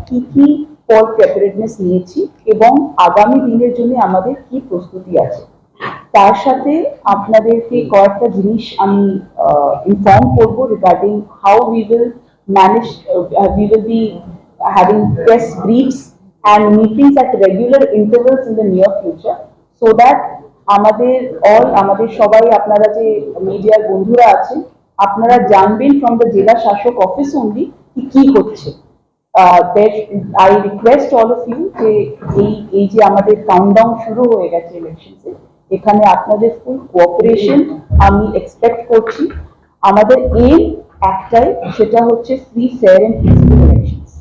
কি কি ফর প্রিপারেডনেস নিয়েছি এবং আগামী দিনের জন্য আমাদের কি প্রস্তুতি আছে, তার সাথে আপনাদেরকে কয়েকটা জিনিস আমি ইনফর্ম করব regarding how we will manage, we will be having press briefs and meetings at regular intervals in the near future, so that আমাদের সবাই, আপনারা যে মিডিয়ার বন্ধুরা আছেন, আপনারা জানবেন ফ্রম দ্য জেলা শাসক অফিস অনলি কি হচ্ছে। I request all of you যে এই যে আমাদের কাউন্টডাউন শুরু হয়ে গেছে ইলেকশনসে, এখানে আপনাদের ফুল কোঅপারেশন আমি এক্সপেক্ট করছি। আমাদের এইম একটাই, সেটা হচ্ছে free, fair and peaceful elections.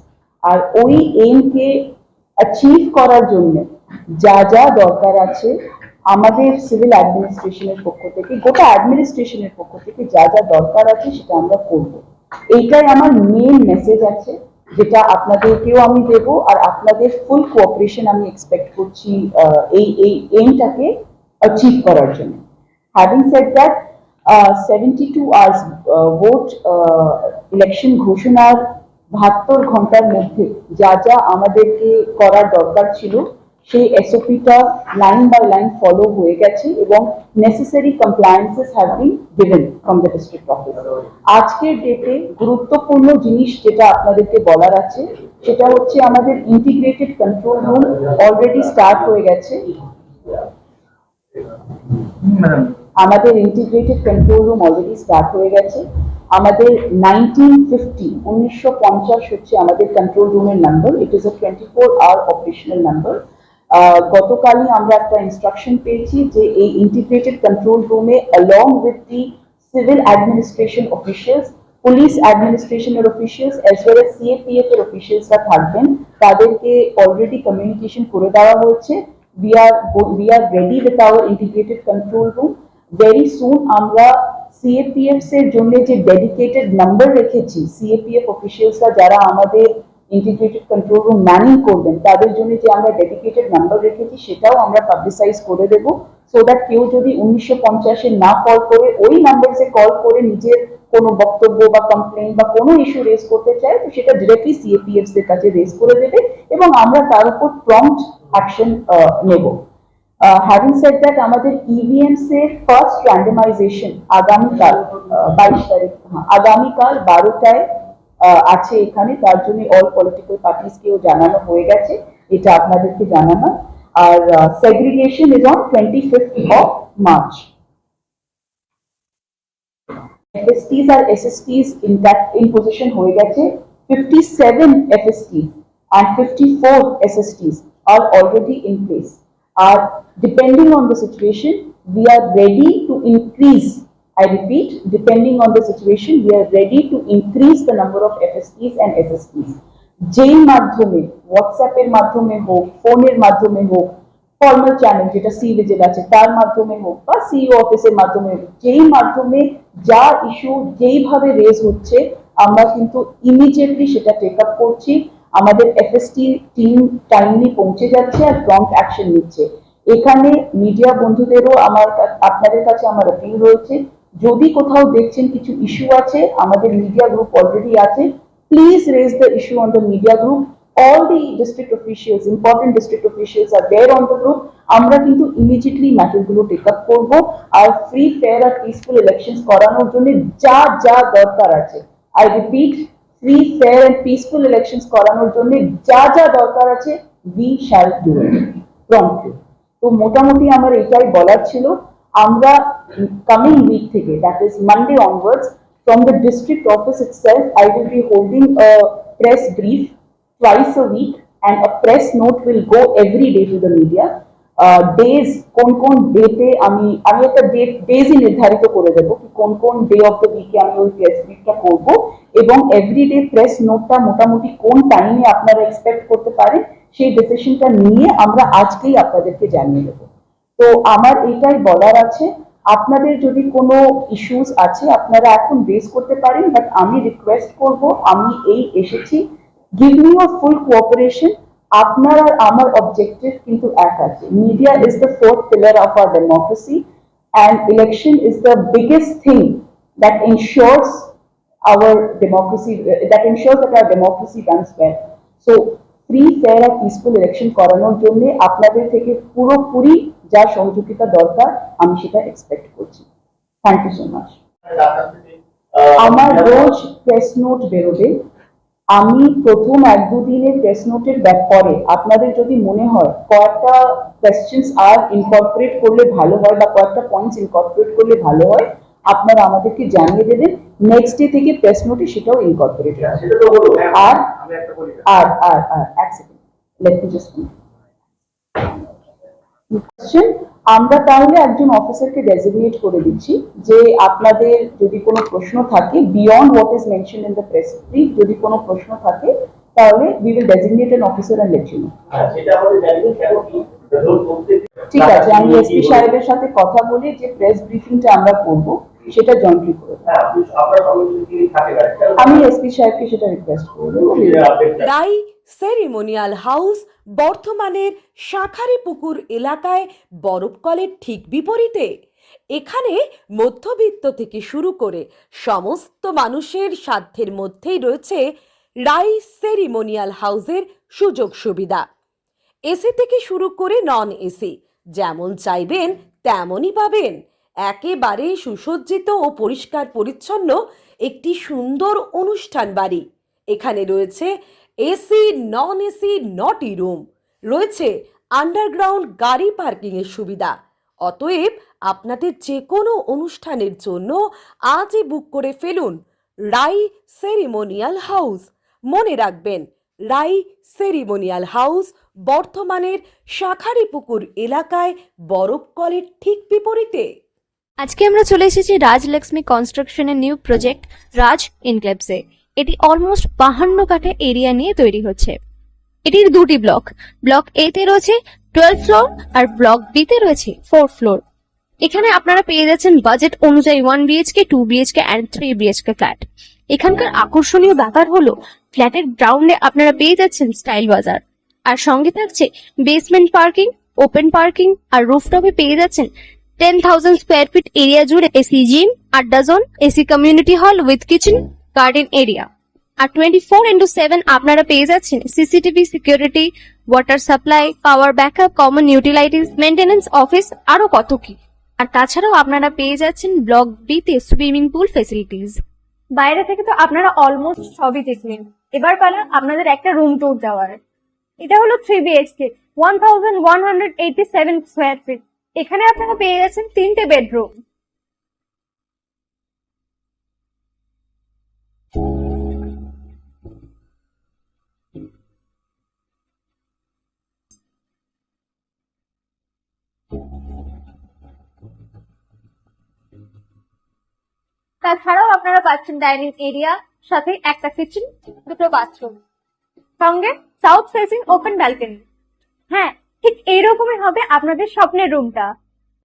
আর ওই এইমকে অ্যাচিভ করার জন্য যা যা দরকার আছে আমাদের সিভিল অ্যাডমিনিস্ট্রেশনের পক্ষ থেকে, গোটা অ্যাডমিনিস্ট্রেশনের পক্ষ থেকে যা যা দরকার আছে সেটা আমরা করব। এইটাই আমার মেইন মেসেজ আছে, যেটা আপনাদেরকেও আমি দেব, আর আপনাদের ফুল কোঅপারেশন আমি এক্সপেক্ট করছি এই এইমটাকে অ্যাচিভ করার জন্য। Having said that, 72 hours vote election ঘোষণার 72 ঘন্টার মধ্যে যা যা আমাদেরকে করার দরকার ছিল সেই এসওপিটা লাইন বাই লাইন ফলো হয়ে গেছে এবং necessary compliances have been given from the district office. আজকের ডেটে গুরুত্বপূর্ণ জিনিস যেটা আপনাদেরকে বলার আছে সেটা হচ্ছে আমাদের integrated control room already start হয়ে গেছে। আমাদের integrated control room already start হয়ে গেছে। আমাদের 1950 হচ্ছে আমাদের কন্ট্রোল রুমের number. It is a 24-hour operational number. গতকালই আমরা একটা ইনস্ট্রাকশন পেয়েছি যে এই ইন্টিগ্রেটেড কন্ট্রোল রুমে along with the civil administration officials, police অ্যাডমিনিস্ট্রেশনের officials as well as CAPF এর অফিসিয়ালসরা থাকবেন। তাদেরকে অলরেডি কমিউনিকেশন করে দেওয়া হয়েছে। we are ready with our integrated control room. Very soon আমরা সিএপিএফ এর জন্য যে ডেডিকেটেড নাম্বার রেখেছি, সিএপিএফ অফিসিয়ালসরা যারা আমাদের ইন্টিগ্রেটেড কন্ট্রোল রুম ম্যানিং করবেন তাদের জন্য যে আমরা ডেডিকেটেড নাম্বার রেখেছি সেটাও আমরা পাবলিসাইজ করে দেব, সো দ্যাট কেউ যদি 1950 না কল করে ওই নাম্বারে কল করে নিজের কোনো বক্তব্য বা কমপ্লেন বা কোনো ইস্যু রেজ করতে চায় তো সেটা ডিরেক্টলি সিএপিএফ এর কাছে রেজ করে দেবে এবং আমরা তার উপর প্রম্পট অ্যাকশন নেব। হ্যাভিং সেড দ্যাট, আমাদের ইভিএমস এর ফার্স্ট র্যান্ডমাইজেশন আগামীকাল 22 তারিখ, আগামীকাল 12টায় আছে এখানে। তার জন্য অল পলিটিক্যাল পার্টিসকেও জানানো হয়ে গেছে, এটা আপনাদেরকে জানানো। আর segregation is on 25th of March. FSTs আর SSTs in position হয়ে গেছে। 57 FSTs and 54 SSTs are already in place. Depending on the situation, we are ready to increase, I repeat, depending on the situation, we are ready to increase the number of FSTs and SSTs. যেই মাধ্যমে, হোয়াটসঅ্যাপের মাধ্যমে হোক, ফোনের মাধ্যমে হোক, formal channel যেটা C vigil আছে তার মাধ্যমে হোক বা সিইও অফিসের মাধ্যমে হোক, যেই মাধ্যমে যা ইস্যু যেইভাবে রেজ হচ্ছে আমরা কিন্তু ইমিডিয়েটলি সেটা টেক আপ করছি। আমাদের এফএসটি টিম টাইমলি পৌঁছে যাচ্ছে আর প্রম্পট অ্যাকশন নিচ্ছে। এখানে মিডিয়া বন্ধুদেরও আপনাদের কাছে আমার আপিল রয়েছে, যদি কোথাও দেখছেন কিছু ইস্যু আছে, আমাদের মিডিয়া গ্রুপ অলরেডি আছে, please raise the issue on the media group. All the district officials, important district officials are there on the group. আমরা কিন্তু immediately ম্যাটার গুলো টেক আপ করবো আর ফ্রি, ফেয়ার আর পিসফুল ইলেকশনস করানোর জন্য যা যা দরকার আছে, I repeat, free, fair and peaceful elections করানোর জন্য যা যা দরকার আছে, we shall do it promptly. তো মোটামুটি আমার এটাই বলার ছিল। আমরা কামিং উইক থেকে, that is Monday onwards, from the district office itself, I will be holding a press brief twice a week and a press note will go every day to the media. Days, কোন ডেতে আমি একটা ডেজই নির্ধারিত করে দেবো কি কোন day of the উইকে আমি ওই প্রেস ব্রিফটা করব এবং এভরিডে প্রেস নোটটা মোটামুটি কোন টাইমে আপনারা এক্সপেক্ট করতে পারেন সেই ডিসিশনটা নিয়ে আমরা আজকেই আপনাদেরকে জানিয়ে দেবো। তো আমার এটাই বলার আছে, আপনাদের যদি কোনো ইস্যুস আছে আপনারা এখন রেজ করতে পারেন, বাট আমি রিকোয়েস্ট করব, আমি এই এসেছি, give me your full cooperation. আপনার আর আমার অবজেক্টিভ কিন্তু এক আছে। Media is the fourth pillar of our democracy and election is the biggest thing that ensures our democracy, that our democracy runs well. So free fair আর peaceful election করানোর জন্য আপনাদের থেকে পুরোপুরি যা সহযোগিতা দরকার আমি সেটা এক্সপেক্ট করছি। Thank you so much. আমার রোজ প্রেস নোট বেরোবে। আমি প্রথম 1-2 দিনের প্রেস নোটের পরে আপনাদের যদি মনে হয় কয়েকটা কোয়েশ্চেন্স আর ইনকর্পোরেট করলে ভালো হয় বা কয়েকটা পয়েন্টস ইনকর্পোরেট করলে ভালো হয়, আপনারা আমাদেরকে জানিয়ে দেবেন। নেক্সট ডে থেকে প্রেস নোটে সেটাও ইনকর্পোরেট হবে। আর আর আর আর এক second, let me just question, আমরা তাহলে একজন অফিসারকে ডেজিগনেট করে দিচ্ছি যে আপনাদের যদি কোনো প্রশ্ন থাকে beyond what is mention in the press brief, যদি কোনো প্রশ্ন থাকে তাহলে we will designate an officer and let you know. ঠিক আছে, আমি এসপি সাহেবের সাথে কথা বলে যে প্রেস ব্রিফিংটা আমরা করব সেটা জয়েন্টলি করে আমি এসপি সাহেবকে সেটা রিকোয়েস্ট করব। রাই সেরিমোনিয়াল হাউস বর্ধমানের শাঁখারীপুকুর এলাকায় বরফকলের ঠিক বিপরীতে। এখানে মধ্যবিত্ত থেকে শুরু করে সমস্ত মানুষের সাধ্যের মধ্যেই রয়েছে রাই সেরিমোনিয়াল হাউসের সুযোগ সুবিধা। এসি থেকে শুরু করে নন এসি যেমন চাইবেন তেমনই পাবেন। একেবারে সুসজ্জিত ও পরিষ্কার পরিচ্ছন্ন একটি সুন্দর অনুষ্ঠান বাড়ি। এখানে রয়েছে এসি নন এসি নটি রুম, রয়েছে আন্ডারগ্রাউন্ড গাড়ি পার্কিং এর সুবিধা। অতএব আপনাদের যে কোনো অনুষ্ঠানের জন্য আজই বুক করে ফেলুন রাই সেরিমোনিয়াল হাউস। মনে রাখবেন, রাই সেরিমোনিয়াল হাউস বর্ধমানের শাঁখারীপুকুর এলাকায় বরফকলের ঠিক বিপরীতে। আজকে আমরা চলে এসেছি রাজলক্ষ্মী কনস্ট্রাকশনের নিউ প্রজেক্ট রাজ ইনক্লেভসে। এটি অলমোস্ট 52 কাঠা এরিয়া নিয়ে তৈরি হচ্ছে। এটির দুটি ব্লক, ব্লক এ তে রয়েছে 12 ফ্লোর আর ব্লক বি তে রয়েছে 4 ফ্লোর। এখানে আপনারা পেয়ে যাচ্ছেন বাজেট অনুযায়ী 1 BHK, 2 BHK and 3 BHK flat. এখানকার আকর্ষণীয় ব্যাপার হলো ফ্ল্যাটের গ্রাউন্ডে আপনারা পেয়ে যাচ্ছেন স্টাইল বাজার, আর সঙ্গে থাকছে বেসমেন্ট পার্কিং, ওপেন পার্কিং, আর রুফটপে পেয়ে যাচ্ছেন 10,000 স্কোয়ার ফিট এরিয়া জুড়ে এসি জিম, আড্ডা zone, AC community hall with kitchen, garden area. আর 24/7 আপনারা পেয়ে যাচ্ছেন CCTV security, water supply, power backup, common utilities, maintenance office, আরো কত কি। আর তাছাড়াও আপনারা পেয়ে যাচ্ছেন ব্লক বি তে সুইমিং পুল ফেসিলিটিস। বাইরে থেকে তো আপনারা অলমোস্ট সবই দেখলেন, এবার পালা আপনাদের একটা রুম ট্যুর দেওয়ার। এটা হলো 3 বিএইচকে, 1187 স্কোয়ার ফিট। এখানে আপনারা পেয়ে যাচ্ছেন 3টে বেডরুম। তাছাড়াও আপনারা পাচ্ছেন ডাইনিং এরিয়া, সাথে একটা কিচেন, 2টো বাথরুম, সঙ্গে সাউথ ফেসিং ওপেন ব্যালকনি। হ্যাঁ, ঠিক এইরকমই হবে আপনাদের স্বপ্নের রুমটা।